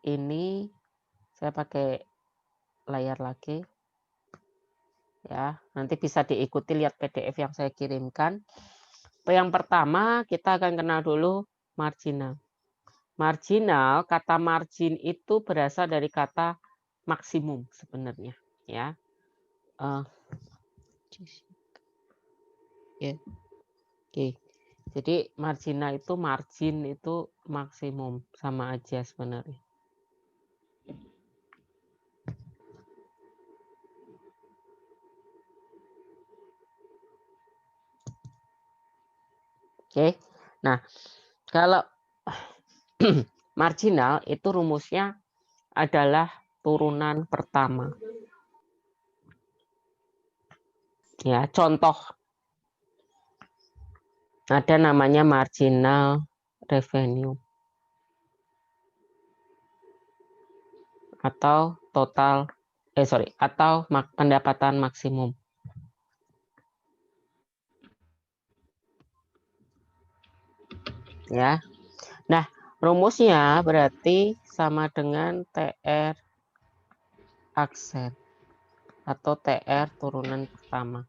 ini saya pakai layar lagi. Ya, nanti bisa diikuti lihat PDF yang saya kirimkan. Yang pertama kita akan kenal dulu marginal. Marginal, kata margin itu berasal dari kata maksimum sebenarnya, ya. Oke. Jadi marginal itu margin itu maksimum, sama aja sebenarnya. Oke. Nah, kalau marginal itu rumusnya adalah turunan pertama. Ya, contoh ada namanya marginal revenue atau atau pendapatan maksimum. Ya. Nah, rumusnya berarti sama dengan TR aksen atau TR turunan pertama.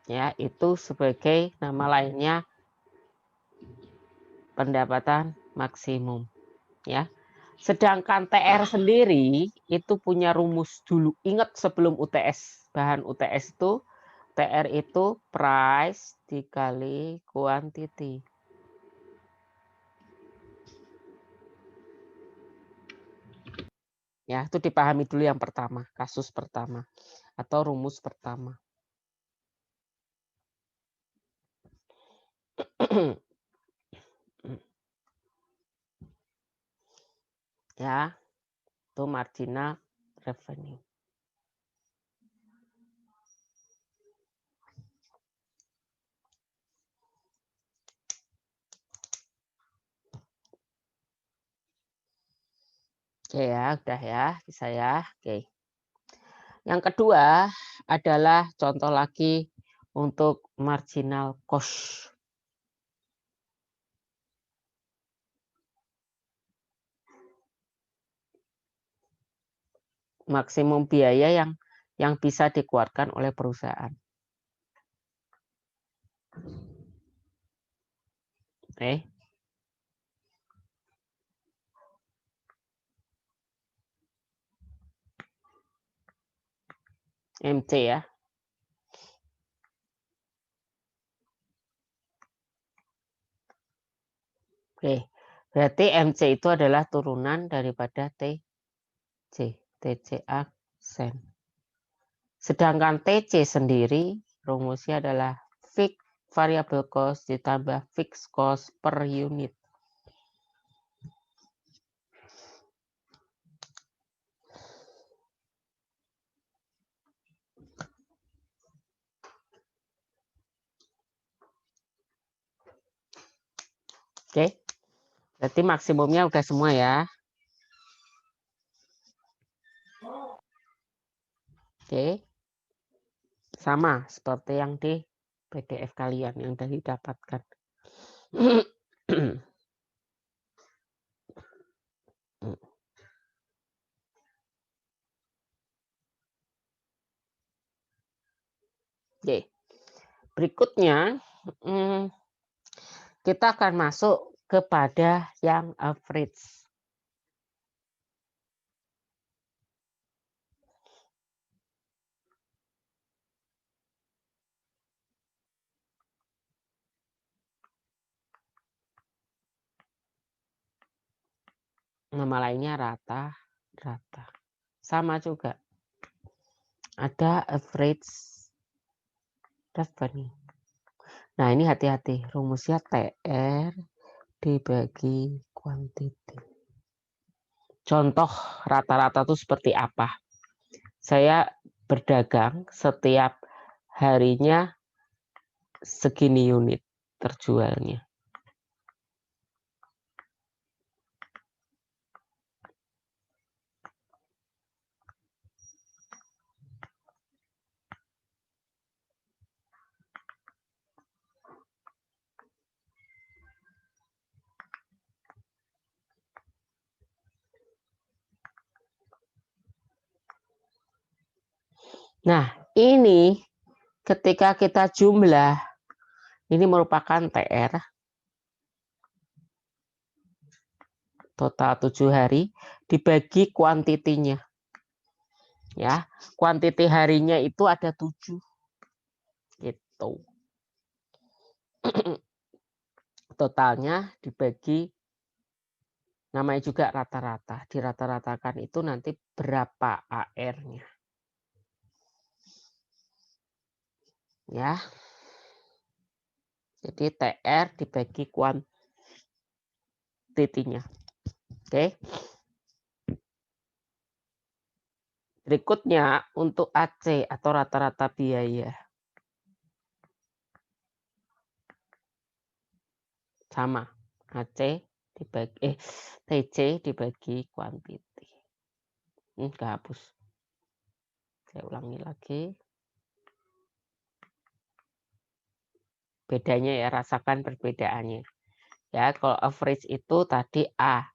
Ya, itu sebagai nama lainnya pendapatan maksimum, ya. Sedangkan TR sendiri itu punya rumus dulu. Ingat sebelum UTS, bahan UTS itu TR itu price dikali quantity. Ya, itu dipahami dulu yang pertama, kasus pertama atau rumus pertama. Ya, itu marginal revenue. Oke ya, udah ya, bisa ya. Oke. Yang kedua adalah contoh lagi untuk marginal cost. Maksimum biaya yang bisa dikeluarkan oleh perusahaan. Oke. MC ya. Oke. Berarti MC itu adalah turunan daripada TC aksen. Sedangkan TC sendiri rumusnya adalah fixed variable cost ditambah fixed cost per unit. Oke. Berarti maksimumnya udah semua ya. Oke. Sama seperti yang di PDF kalian yang tadi didapatkan. Oke. Berikutnya kita akan masuk kepada yang average. Nama lainnya rata. Sama juga. Ada average revenue. Nah, ini hati-hati. Rumusnya TR dibagi quantity. Contoh rata-rata itu seperti apa? Saya berdagang setiap harinya segini unit terjualnya. Nah, ini ketika kita jumlah, ini merupakan TR, total 7 hari, dibagi kuantitinya. Ya, kuantiti harinya itu ada 7. Gitu. Totalnya dibagi, namanya juga rata-rata. Dirata-ratakan itu nanti berapa AR-nya. Ya. Jadi TR dibagi kuantitinya. Oke. Berikutnya untuk AC atau rata-rata biaya. Sama. AC dibagi TC dibagi kuantiti. Kehapus. Saya ulangi lagi. Bedanya ya, rasakan perbedaannya. Ya, kalau average itu tadi A.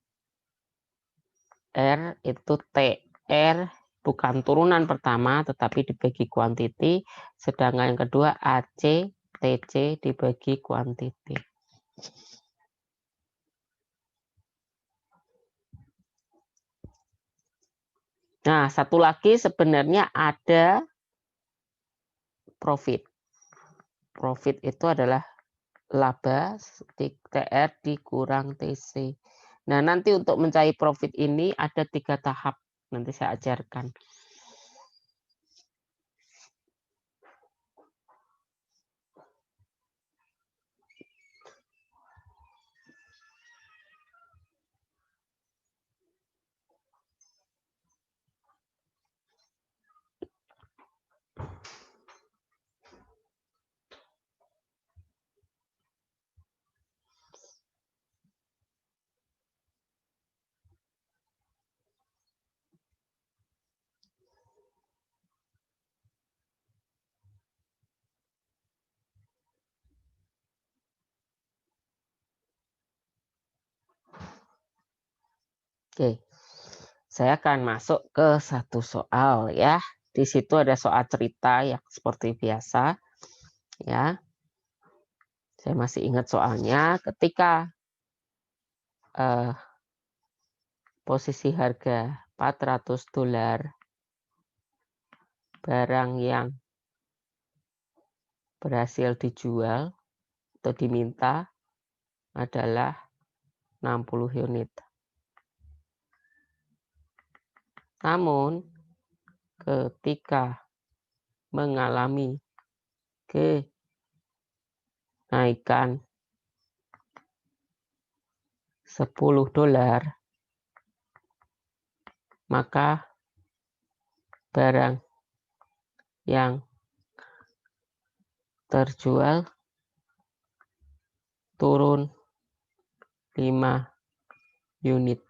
R itu T. R bukan turunan pertama tetapi dibagi kuantiti. Sedangkan yang kedua AC, TC dibagi kuantiti. Nah, satu lagi sebenarnya ada profit. Profit itu adalah laba TR dikurang TC. Nah, nanti untuk mencari profit ini ada 3 tahap. Nanti saya ajarkan. Oke. Saya akan masuk ke satu soal ya. Di situ ada soal cerita yang seperti biasa ya. Saya masih ingat soalnya ketika posisi harga $400, barang yang berhasil dijual atau diminta adalah 60 unit. Namun ketika mengalami kenaikan $10, maka barang yang terjual turun 5 unit.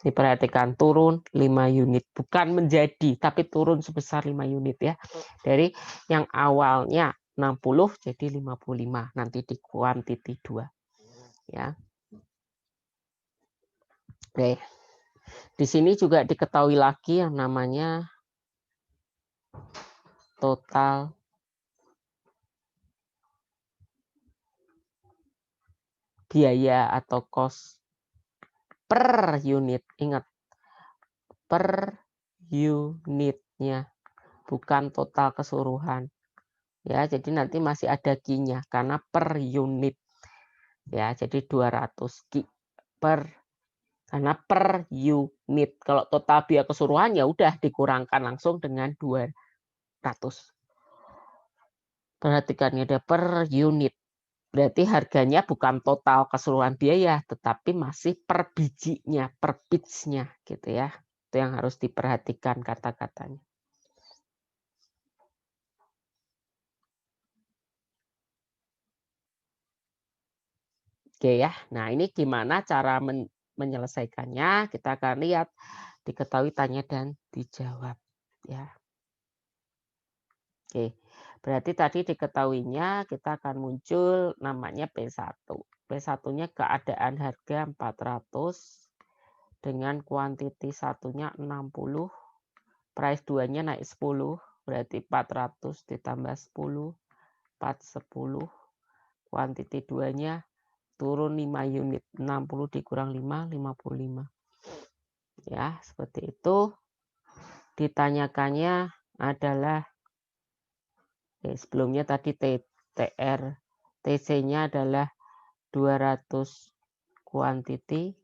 Diperhatikan, turun 5 unit, bukan menjadi, tapi turun sebesar 5 unit ya. Dari yang awalnya 60 jadi 55, nanti di kuantiti 2. Ya. Oke. Di sini juga diketahui lagi yang namanya total biaya atau cost per unit. Ingat, per unitnya, bukan total keseluruhan. Ya, jadi nanti masih ada Q-nya karena per unit. Ya, jadi 200 Q per, karena per unit. Kalau total biaya keseluruhan ya udah dikurangkan langsung dengan 200. Perhatikan ada per unit. Berarti harganya bukan total keseluruhan biaya, tetapi masih per bijinya, per piece-nya gitu ya. Itu yang harus diperhatikan kata-katanya. Oke ya. Nah, ini gimana cara menyelesaikannya? Kita akan lihat, diketahui, tanya dan dijawab ya. Oke. Berarti tadi diketahuinya kita akan muncul namanya P1. P1-nya keadaan harga 400 dengan kuantiti satunya 60 price 2-nya naik 10, berarti 400 ditambah 10, 410. Quantity 2-nya turun 5 unit, 60 dikurang 5, 55. Ya, seperti itu. Ditanyakannya adalah, sebelumnya tadi TR, TC-nya adalah 200 quantity.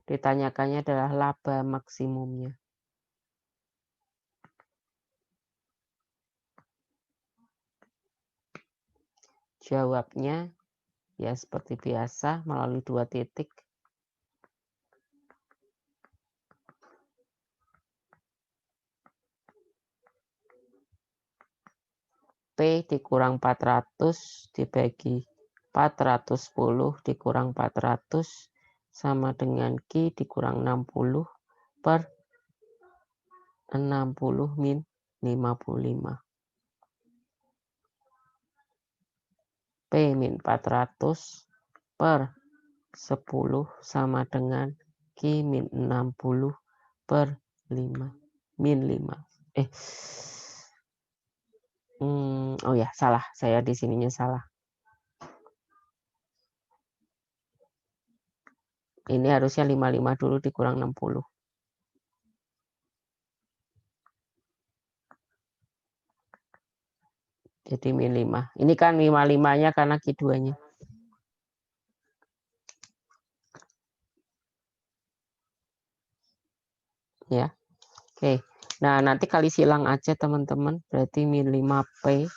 Ditanyakannya adalah laba maksimumnya. Jawabnya ya seperti biasa melalui 2 titik. P dikurang 400 dibagi 410 dikurang 400 sama dengan Q dikurang 60 per 60 min 55. P min 400 per 10 sama dengan Q min 60 per 5 min 5. Oh ya, salah. Saya di sininya salah. Ini harusnya 55 dulu dikurang 60. Jadi min 5. Ini kan 55-nya karena Q2-nya. Ya. Oke. Nah, nanti kali silang aja teman-teman. Berarti min 5P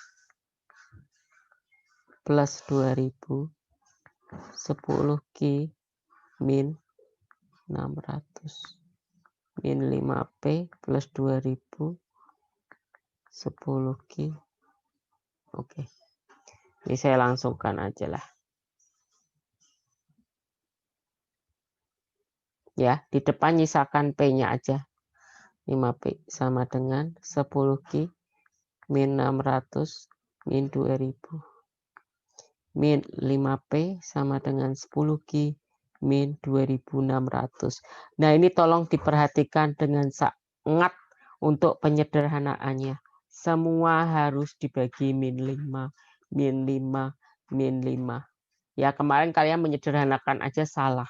plus 2000 10Q min 600 min 5P plus 2000 10Q. Oke. Ini saya langsungkan aja lah. Ya, di depan nyisakan P-nya aja. 5P sama dengan 10Q min 600 min 2000 min 5P sama dengan 10Q min 2600. Nah, ini tolong diperhatikan dengan sangat untuk penyederhanaannya. Semua harus dibagi min 5, min 5, min 5. Ya, kemarin kalian menyederhanakan aja salah.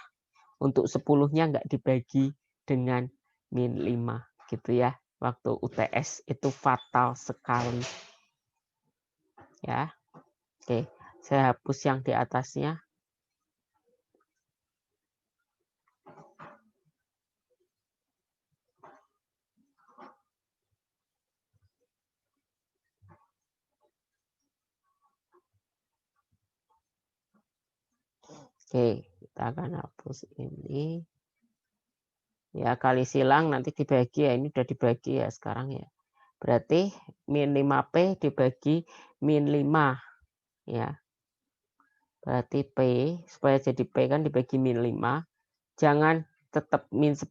Untuk 10-nya nggak dibagi dengan min 5 gitu ya. Waktu UTS itu fatal sekali. Ya. Oke. Saya hapus yang di atasnya. Oke, kita akan hapus ini. Ya, kali silang nanti dibagi ya. Ini udah dibagi ya sekarang ya. Berarti min 5P dibagi min 5. Ya. Berarti P, supaya jadi P kan dibagi min 5. Jangan tetap min 10,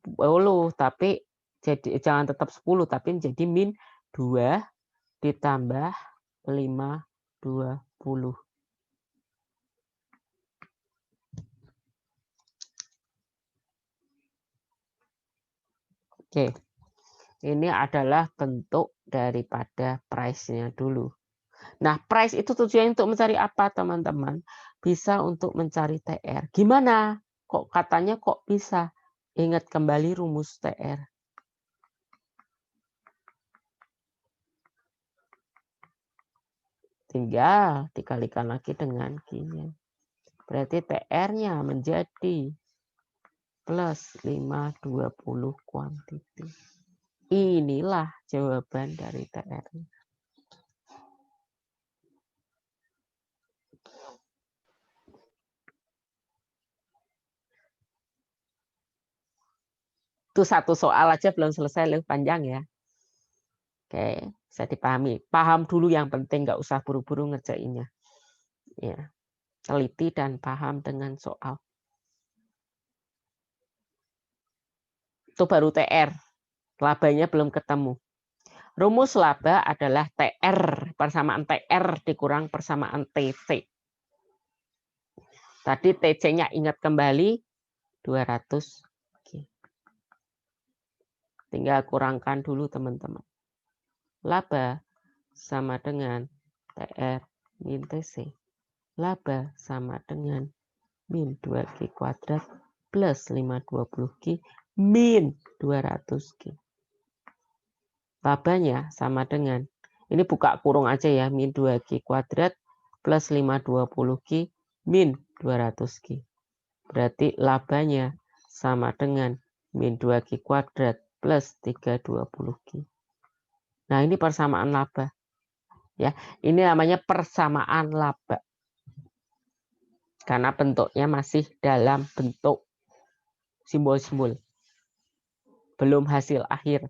tapi jangan tetap 10, tapi jadi min 2 ditambah 5, 20. Oke, ini adalah bentuk daripada price-nya dulu. Nah, price itu tujuannya untuk mencari apa, teman-teman? Bisa untuk mencari TR. Gimana? Kok katanya kok bisa? Ingat kembali rumus TR. Tinggal dikalikan lagi dengan Q-nya. Berarti TR-nya menjadi plus 520 quantity. Inilah jawaban dari TR. Itu satu soal aja belum selesai, lebih panjang ya. Oke, bisa dipahami. Paham dulu yang penting, nggak usah buru-buru ngerjainnya. Ya, teliti dan paham dengan soal. Itu baru TR. Labanya belum ketemu. Rumus laba adalah TR, persamaan TR dikurang persamaan TC. Tadi TC-nya ingat kembali 200. Oke. Tinggal kurangkan dulu teman-teman. Laba sama dengan TR min TC. Laba sama dengan min 2Q kuadrat plus 520Q min 200Q. Labanya sama dengan, ini buka kurung aja ya, min 2Q kuadrat plus 520Q min 200Q. Berarti labanya sama dengan min 2Q kuadrat plus 320Q. Nah, ini persamaan laba. Ya, ini namanya persamaan laba. Karena bentuknya masih dalam bentuk simbol-simbol. Belum hasil akhir.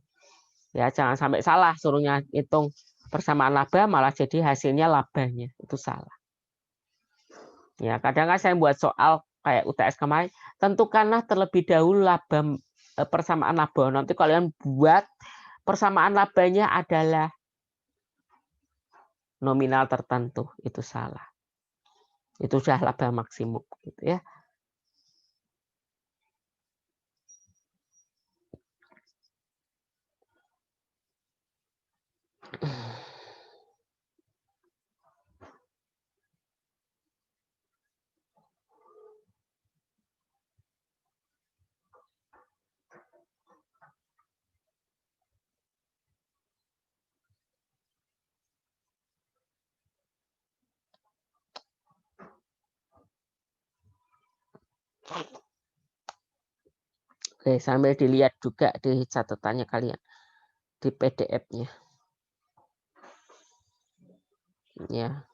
Ya, jangan sampai salah suruhnya hitung persamaan laba malah jadi hasilnya labanya. Itu salah. Ya, kadang kan saya buat soal kayak UTS kemarin, tentukanlah terlebih dahulu laba persamaan laba. Nanti kalian buat persamaan labanya adalah nominal tertentu, itu salah. Itu sudah laba maksimum gitu ya. Oke, sambil dilihat juga di catatannya kalian di PDF-nya. Ya.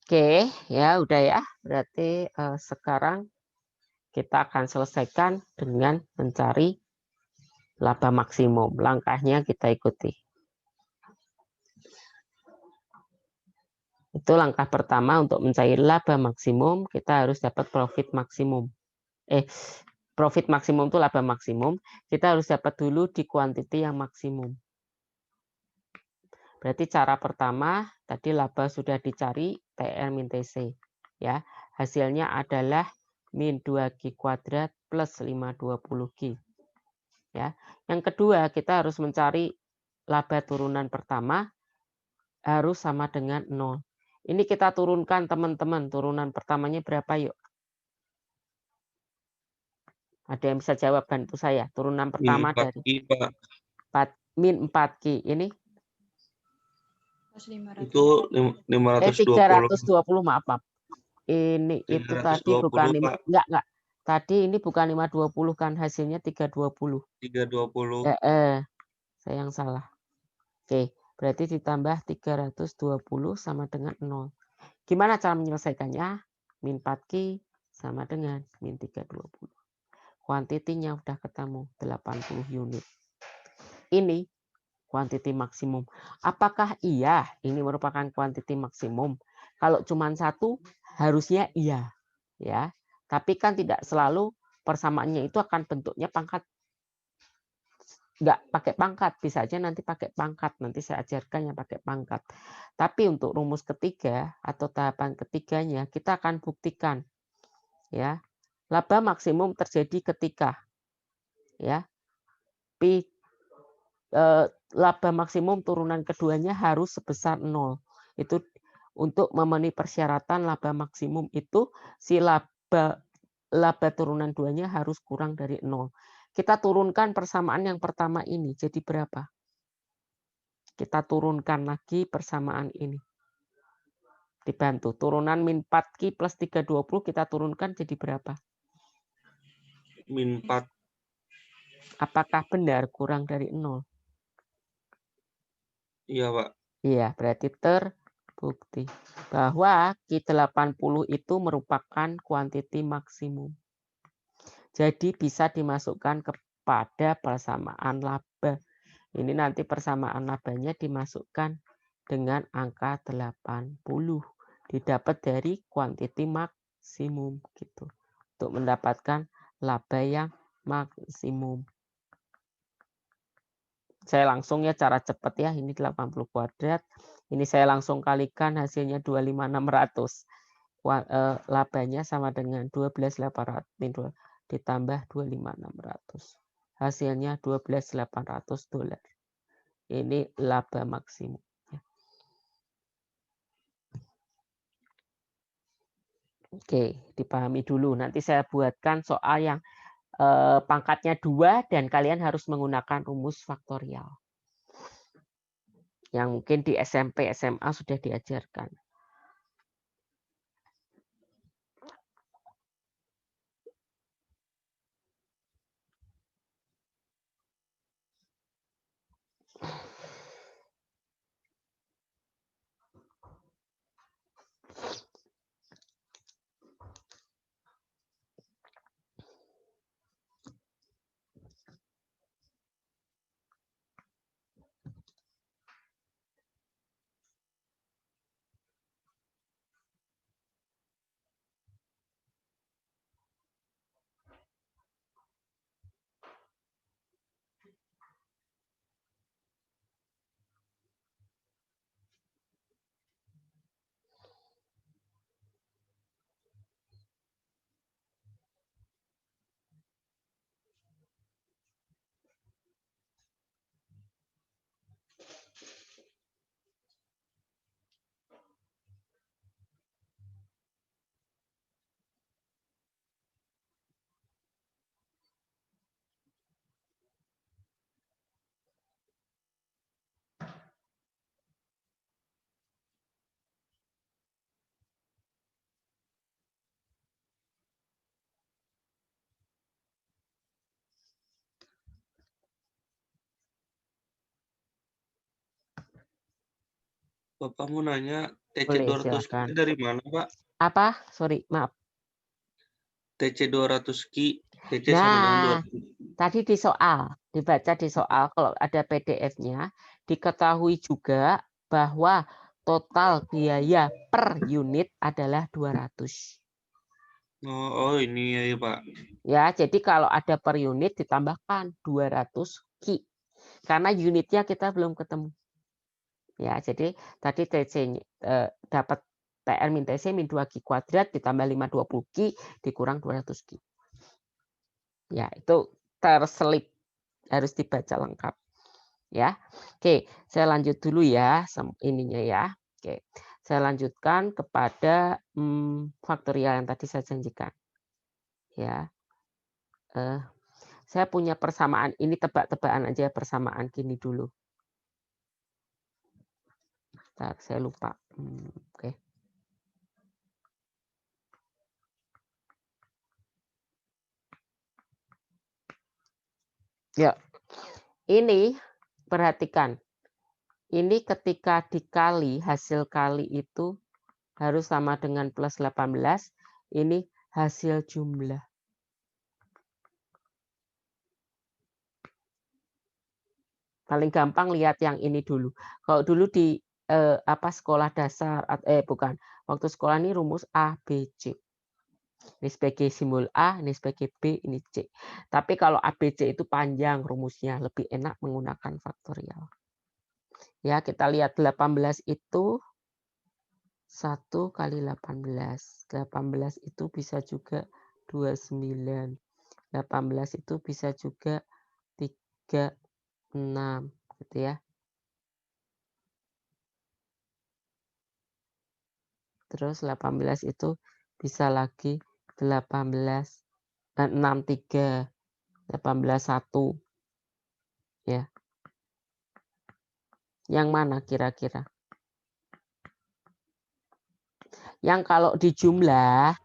Oke, ya udah ya. Berarti sekarang kita akan selesaikan dengan mencari laba maksimum. Langkahnya kita ikuti. Itu langkah pertama untuk mencari laba maksimum, kita harus dapat profit maksimum. Profit maksimum itu laba maksimum, kita harus dapat dulu di kuantiti yang maksimum. Berarti cara pertama tadi laba sudah dicari TR min TC. Ya, hasilnya adalah min 2Q kuadrat plus 520Q. Ya. Yang kedua, kita harus mencari laba turunan pertama harus sama dengan 0. Ini kita turunkan teman-teman, turunan pertamanya berapa yuk? Ada yang bisa jawab bantu saya. Turunan pertama min 4Q, Pak. min 4Q ini? Itu 520. 320, maaf. Ini itu tadi 320, bukan 5, Pak. enggak. Tadi ini bukan 520 kan, hasilnya 320. 320. Saya yang salah. Oke, berarti ditambah 320 sama dengan 0. Gimana cara menyelesaikannya? Min 4Q sama dengan min 320. Kuantitinya udah ketemu, 80 unit. Ini kuantiti maksimum. Apakah iya ini merupakan kuantiti maksimum? Kalau cuma satu, harusnya iya. Ya, tapi kan tidak selalu persamaannya itu akan bentuknya pangkat. Nggak pakai pangkat, bisa aja nanti pakai pangkat. Nanti saya ajarkan yang pakai pangkat. Tapi untuk rumus ketiga atau tahapan ketiganya, kita akan buktikan. Ya, laba maksimum terjadi ketika ya laba maksimum turunan keduanya harus sebesar 0. Itu untuk memenuhi persyaratan laba maksimum itu si laba turunan duanya harus kurang dari 0. Kita turunkan persamaan yang pertama ini jadi berapa? Kita turunkan lagi persamaan ini. Dibantu. Turunan min 4Q plus 320 kita turunkan jadi berapa? Min 4. Apakah benar kurang dari 0? Iya, Pak. Iya, berarti terbukti bahwa Q80 itu merupakan kuantiti maksimum. Jadi bisa dimasukkan kepada persamaan laba. Ini nanti persamaan labanya dimasukkan dengan angka 80. Didapat dari kuantiti maksimum. maksimum gitu. Untuk mendapatkan laba yang maksimum. Saya langsung ya cara cepat ya, ini 80 kuadrat. Ini saya langsung kalikan hasilnya 25.600. Labanya sama dengan 12.800 ditambah 25.600. Hasilnya 12.800 dolar. Ini laba maksimum. Oke, dipahami dulu. Nanti saya buatkan soal yang pangkatnya 2 dan kalian harus menggunakan rumus faktorial. Yang mungkin di SMP, SMA sudah diajarkan. Bapak mau nanya TC Boleh, 200 silakan. Ki dari mana, Pak? Apa? Sorry, maaf. TC 200 Ki, TC sama dengan Nah, 200. tadi di soal, dibaca di soal, kalau ada PDF-nya, diketahui juga bahwa total biaya per unit adalah 200. Oh, ini ya, Pak. Ya, jadi kalau ada per unit ditambahkan 200 Ki. Karena unitnya kita belum ketemu. Ya, jadi tadi TC dapat TR min TC min 2 Ki kuadrat ditambah 520 Ki dikurang 200 Ki. Ya, itu terselip, harus dibaca lengkap. Ya. Oke, saya lanjut dulu ya ininya ya. Oke. Saya lanjutkan kepada faktorial yang tadi saya janjikan. Ya. Saya punya persamaan, ini tebak-tebakan aja persamaan gini dulu. Bentar, saya lupa. Oke. Ya. Ini perhatikan. Ini ketika dikali, hasil kali itu harus sama dengan plus 18. Ini hasil jumlah. Paling gampang lihat yang ini dulu. Kalau dulu di sekolah dasar, bukan. Waktu sekolah ini rumus A, B, C. Ini sebagai simbol A, ini sebagai B, ini C. Tapi kalau A, B, C itu panjang rumusnya. Lebih enak menggunakan faktorial. Ya, kita lihat 18 itu 1 kali 18. 18 itu bisa juga 29. 18 itu bisa juga 36. Gitu ya. Terus 18 itu bisa lagi 18, 63, 18, 1. Ya. Yang mana kira-kira? Yang kalau dijumlah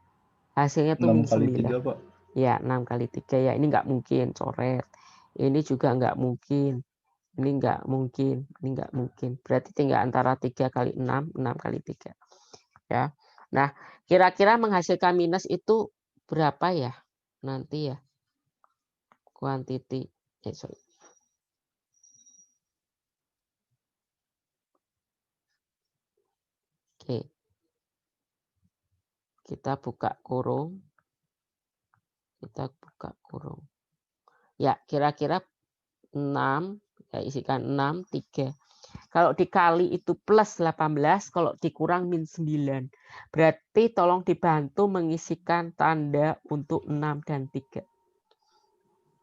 hasilnya tuh 6 kali 9. 3, Pak. Ya, 6 kali 3 ya. Ini nggak mungkin, coret. Ini juga nggak mungkin. Ini nggak mungkin, ini nggak mungkin. Berarti tinggal antara 3 kali 6, 6 kali 3. Ya. Nah, kira-kira menghasilkan minus itu berapa ya? Nanti ya. Quantity. Sorry. Oke. Kita buka kurung. Kita buka kurung. Ya, kira-kira 6. Ya, isikan 6, 3. Kalau dikali itu plus 18, kalau dikurang min 9. Berarti tolong dibantu mengisikan tanda untuk 6 dan 3.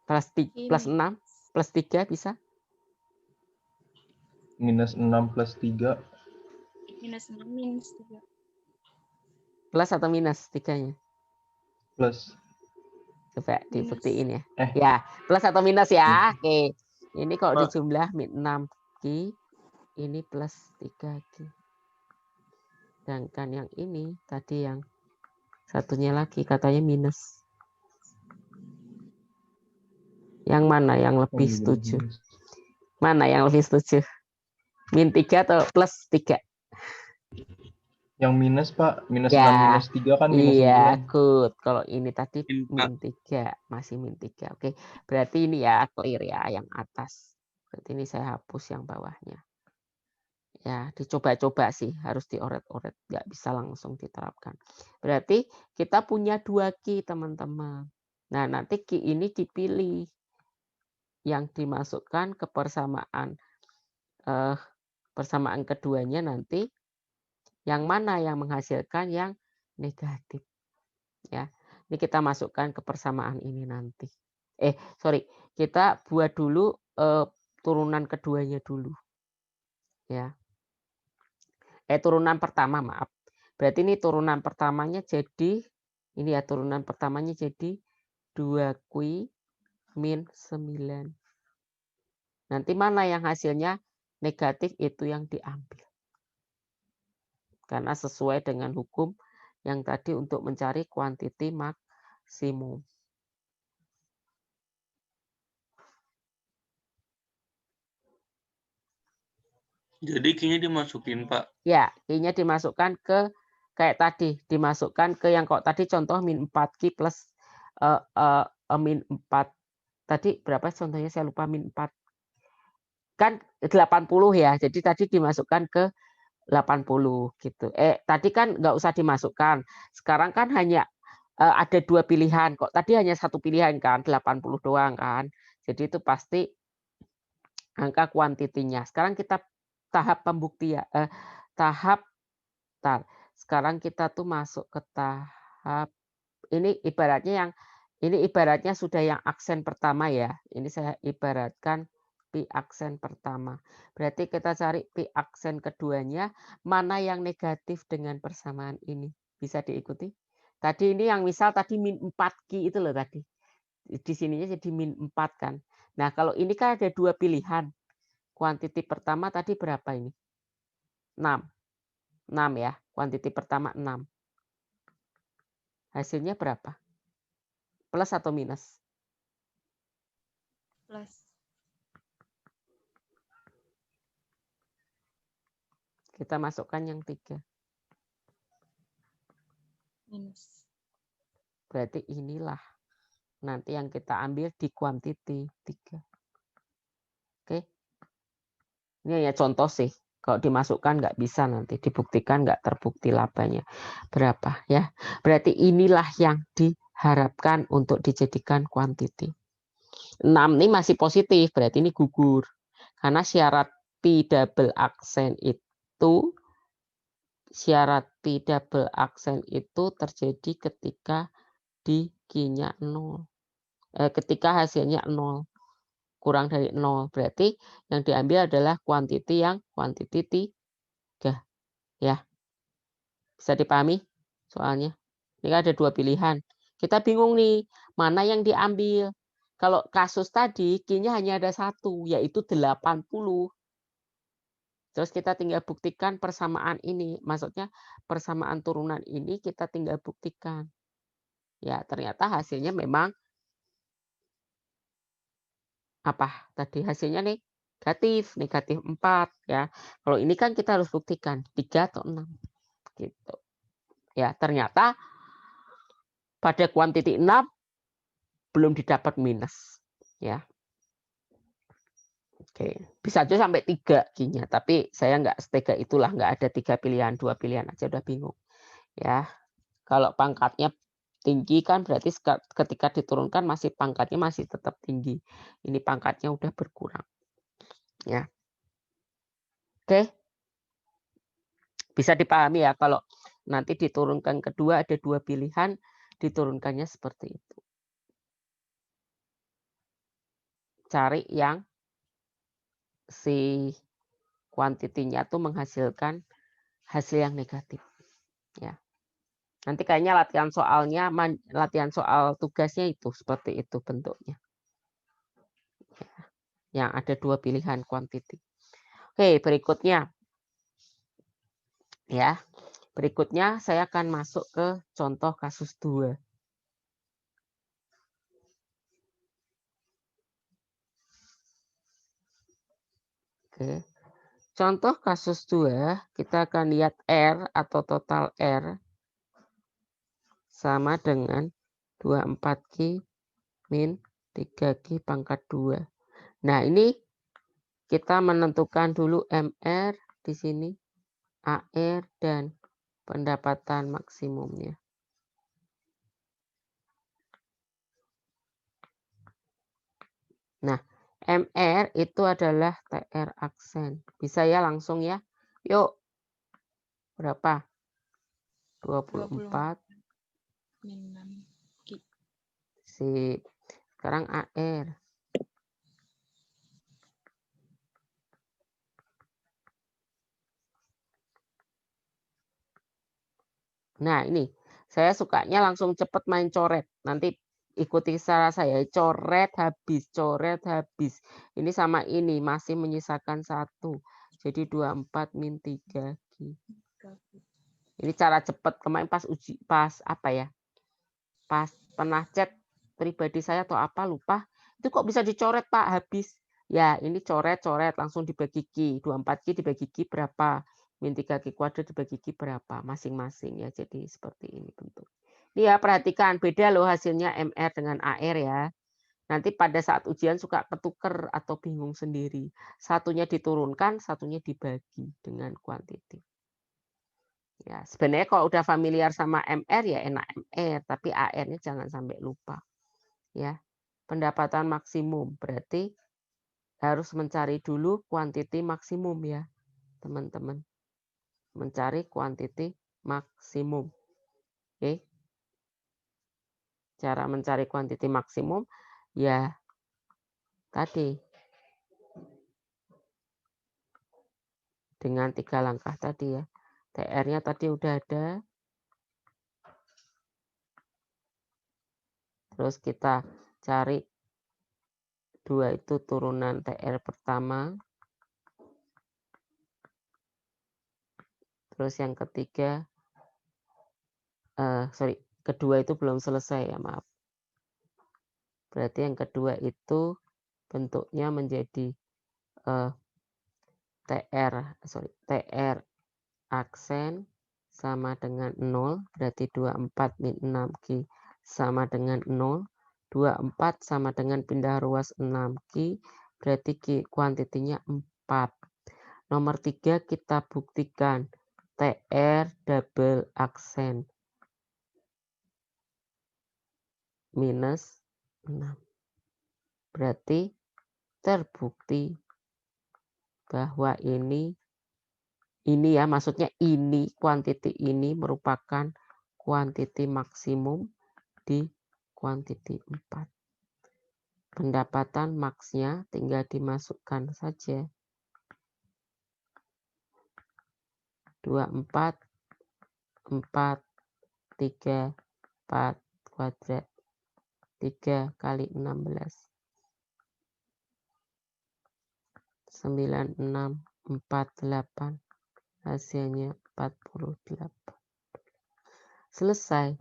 Plus 6, plus 3 bisa? Minus 6 plus 3. Minus 6 minus 3. Plus atau minus 3-nya? Plus. Coba Minus. dibuktiin ya. Ya, plus atau minus ya. Oke. Ini kalau Pak. dijumlah min 6 Ki, ini plus 3 Ki. Sedangkan yang ini tadi yang satunya lagi katanya minus. Yang mana yang lebih setuju? Mana yang lebih setuju? Min 3 atau plus 3? Yang minus, Pak. Minus Ya, 6 minus 3 kan minus 9. Iya, good. Kalau ini tadi Min, min 3, masih min 3. Oke, berarti ini ya clear ya yang atas. Berarti ini saya hapus yang bawahnya. Ya, dicoba-coba sih, harus dioret-oret, nggak bisa langsung diterapkan. Berarti kita punya 2 key, teman-teman. Nah, nanti key ini dipilih yang dimasukkan ke persamaan persamaan keduanya nanti yang mana yang menghasilkan yang negatif. Ya, ini kita masukkan ke persamaan ini nanti. Sorry, kita buat dulu turunan keduanya dulu. Ya. Turunan pertama, maaf. Berarti ini turunan pertamanya jadi, ini ya turunan pertamanya jadi 2 Q min 9. Nanti mana yang hasilnya negatif itu yang diambil. Karena sesuai dengan hukum yang tadi untuk mencari kuantiti maksimum. Jadi kayaknya dimasukin, Pak. Ya, kayaknya dimasukkan ke kayak tadi, dimasukkan ke yang kok tadi contoh min 4 Ki plus min 4. Tadi berapa contohnya saya lupa, min 4. Kan 80 ya. Jadi tadi dimasukkan ke 80 gitu. Tadi kan nggak usah dimasukkan. Sekarang kan hanya ada 2 pilihan. Kok tadi hanya 1 pilihan kan, 80 doang kan. Jadi itu pasti angka kuantitinya. Sekarang kita tahap pembuktian, sekarang kita tuh masuk ke tahap ini ibaratnya sudah yang aksen pertama ya. Ini saya ibaratkan pi aksen pertama. Berarti kita cari pi aksen keduanya, mana yang negatif dengan persamaan ini. Bisa diikuti? Tadi ini yang misal tadi min 4 Ki itu loh tadi. Di sininya jadi min 4 kan. Nah, kalau ini kan ada 2 pilihan. Kuantiti pertama tadi berapa ini? 6. 6 ya. Kuantiti pertama 6. Hasilnya berapa? Plus atau minus? Plus. Kita masukkan yang 3. Minus. Berarti inilah nanti yang kita ambil di kuantiti 3. Oke. Ini ya contoh sih. Kalau dimasukkan nggak bisa nanti. Dibuktikan nggak terbukti labanya. Berapa ya. Berarti inilah yang diharapkan untuk dijadikan kuantiti. 6 ini masih positif. Berarti ini gugur. Karena syarat pi double aksen itu terjadi ketika di Q-nya 0. Ketika hasilnya 0. Kurang dari 0. Berarti yang diambil adalah kuantiti 3. Ya. Bisa dipahami soalnya? Ini kan ada 2 pilihan. Kita bingung nih, mana yang diambil. Kalau kasus tadi, Q-nya hanya ada 1, yaitu 80. Terus kita tinggal buktikan persamaan ini. Maksudnya persamaan turunan ini kita tinggal buktikan. Ya, ternyata hasilnya memang apa tadi hasilnya negatif 4 ya. Kalau ini kan kita harus buktikan 3 atau 6 gitu. Ya, ternyata pada kuantiti 6 belum didapat minus ya. Oke, bisa aja sampai 3 Q-nya, tapi saya nggak setega itulah, nggak ada 3 pilihan, 2 pilihan aja udah bingung. Ya. Kalau pangkatnya tinggi kan berarti ketika diturunkan pangkatnya masih tetap tinggi. Ini pangkatnya udah berkurang. Ya. Oke. Bisa dipahami ya kalau nanti diturunkan kedua ada 2 pilihan, diturunkannya seperti itu. Cari yang si kuantitinya tuh menghasilkan hasil yang negatif. Ya. Nanti kayaknya latihan soal tugasnya itu seperti itu bentuknya. Yang ada 2 pilihan kuantiti. Oke, berikutnya. Ya. Berikutnya saya akan masuk ke contoh kasus 2. Oke. Contoh kasus 2, kita akan lihat R atau total R sama dengan 24Q min 3Q pangkat 2. Nah, ini kita menentukan dulu MR di sini, AR, dan pendapatan maksimumnya. Nah, MR itu adalah TR aksen. Bisa ya langsung ya? Yuk. Berapa? 24. Min 6Q. Sip. Sekarang AR. Nah, ini saya sukanya langsung cepet main coret. Nanti ikuti cara saya, coret habis. Ini sama ini masih menyisakan 1. Jadi 24 min 3Q. Ini cara cepet. Kemarin pas pernah chat pribadi saya atau apa lupa. Itu kok bisa dicoret Pak habis. Ya, ini coret langsung dibagi Q. 24Q dibagi Q berapa? Min 3Q kuadrat dibagi Q berapa? Masing-masing ya. Jadi seperti ini bentuk. Ini ya perhatikan beda loh hasilnya MR dengan AR ya. Nanti pada saat ujian suka ketuker atau bingung sendiri. Satunya diturunkan, satunya dibagi dengan kuantiti. Ya, sebenarnya kalau udah familiar sama MR ya enak MR, tapi AR-nya jangan sampai lupa. Ya. Pendapatan maksimum berarti harus mencari dulu kuantiti maksimum ya, teman-teman. Mencari kuantiti maksimum. Oke. Cara mencari kuantiti maksimum ya tadi dengan 3 langkah tadi ya. TR-nya tadi udah ada. Terus kita cari 2 itu turunan TR pertama. Terus yang ketiga, kedua itu belum selesai ya, maaf. Berarti yang kedua itu bentuknya menjadi TR aksen sama dengan 0, berarti 24 min 6Q sama dengan 0. 24 sama dengan pindah ruas 6Q, berarti kuantitinya 4. Nomor 3 kita buktikan TR double aksen minus 6. Berarti terbukti bahwa ini ya maksudnya ini kuantiti ini merupakan kuantiti maksimum di kuantiti 4. Pendapatan maksnya tinggal dimasukkan saja. 24, 4, 3, 4 kuadrat. 3 kali 16. 9648. Hasilnya 48. Selesai.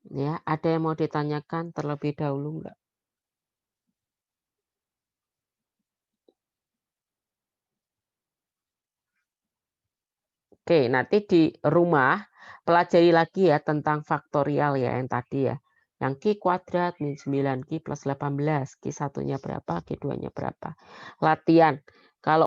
Ya, ada yang mau ditanyakan terlebih dahulu enggak? Oke, nanti di rumah pelajari lagi ya tentang faktorial ya yang tadi ya. Yang Q kuadrat min 9Q plus 18. Q satunya berapa, Q2-nya berapa. Latihan. Kalau